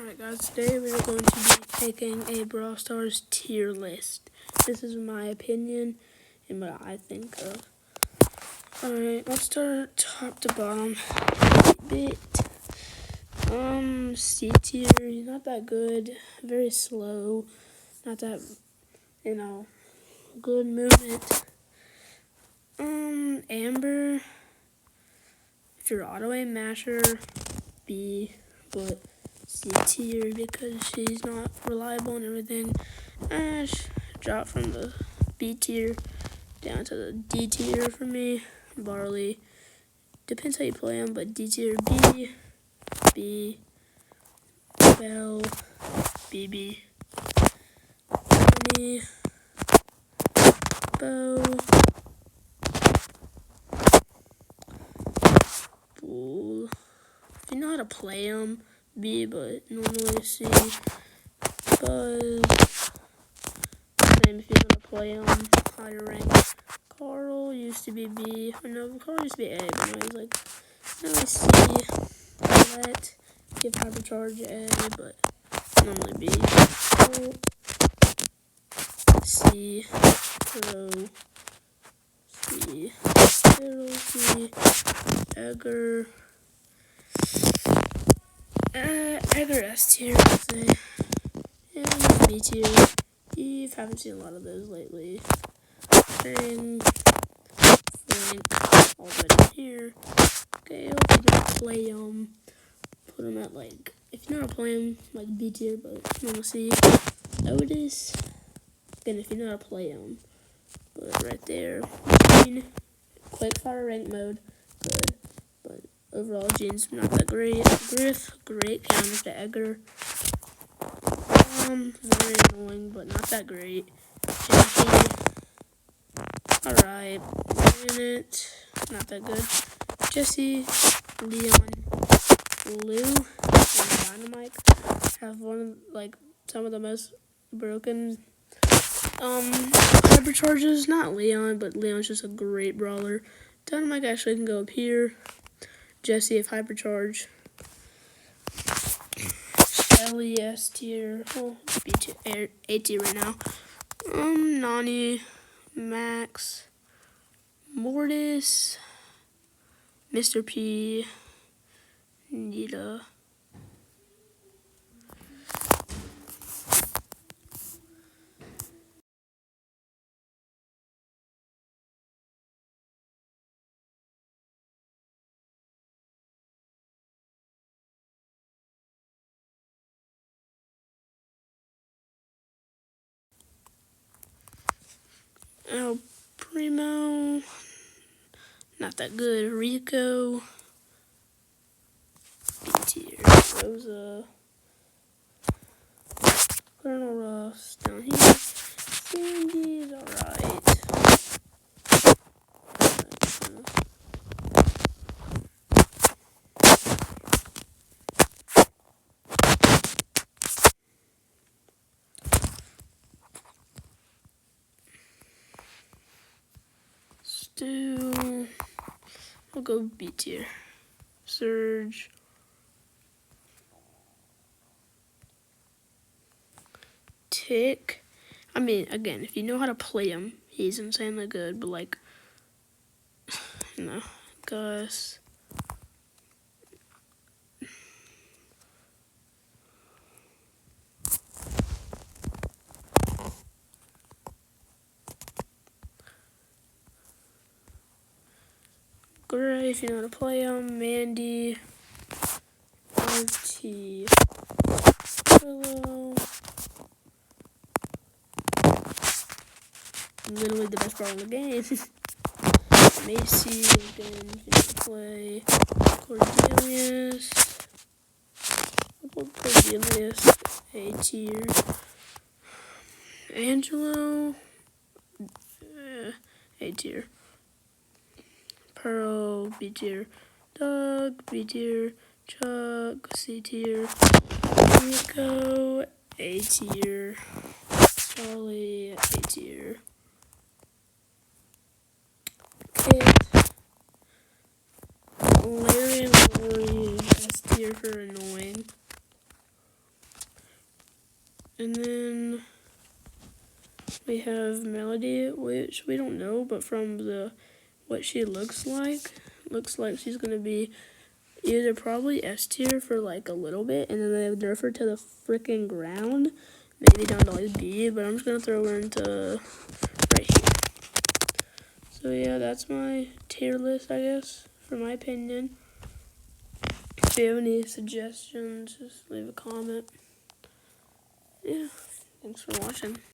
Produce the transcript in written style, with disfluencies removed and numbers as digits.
Alright guys, today we're going to be taking a Brawl Stars tier list. This is my opinion and what I think of. Alright, let's start top to bottom. Bit. C tier, not that good. Very slow. Not that, good movement. Amber. If you're auto aim masher, B, but C tier because she's not reliable and everything. Ash dropped from the B tier down to the D tier for me. Barley, depends how you play them, but D tier. B, Bell, BB, Honey, Bow, Bull. If you know how to play them, B, but normally C. Buzz. Same if you're gonna play higher rank. Carl used to be B. Oh, no, Carl used to be A, but now he's like, now I C. Let give hypercharge A, but normally B. O, C. Pro. C. Little C. Edgar. Edgar S tier, I'd say. And B tier. Eve, haven't seen a lot of those lately. Frank, already here. Gale, if you don't play them, put them at like, if you're not playing like B tier, but normal C. Otis, again, if you know how to play them, but right there. Gene, quick fire rank mode, good, but overall Gene's not that great. Griff, great counter to Edgar. Very annoying, but not that great. Jackie, alright. Janet, not that good. Jesse, Leon, Lou, and Dynamite have some of the most broken hypercharges. Not Leon, but Leon's just a great brawler. Dynamite actually can go up here. Jesse if hypercharge. Shelly S tier. Oh, B tier, A tier right now. Nani, Max, Mortis, Mr. P, Nita. El Primo, not that good. Rico, B tier. Rosa, Colonel Ross down here. Sandy's alright. Stu, I'll go B tier. Surge, Tick. I mean, again, if you know how to play him, he's insanely good, but like, Gus. Gray, if you know how to play him. Mandy. RT. Willow. Literally the best part of the game. Macy, again, if you know how to play. Cordelius. Cordelius, A tier. Angelo, A tier. Pearl, B tier. Doug, B tier. Chuck, C tier. Rico, A tier. Charlie, A tier. Kit, Larry and Lori, S tier for annoying. And then we have Melody, which we don't know, but from what she looks like she's gonna be either probably S tier for like a little bit, and then they would nerf her to the freaking ground, maybe down to like B. But I'm just gonna throw her into right here. So yeah, that's my tier list, I guess, for my opinion. If you have any suggestions, just leave a comment. Yeah, thanks for watching.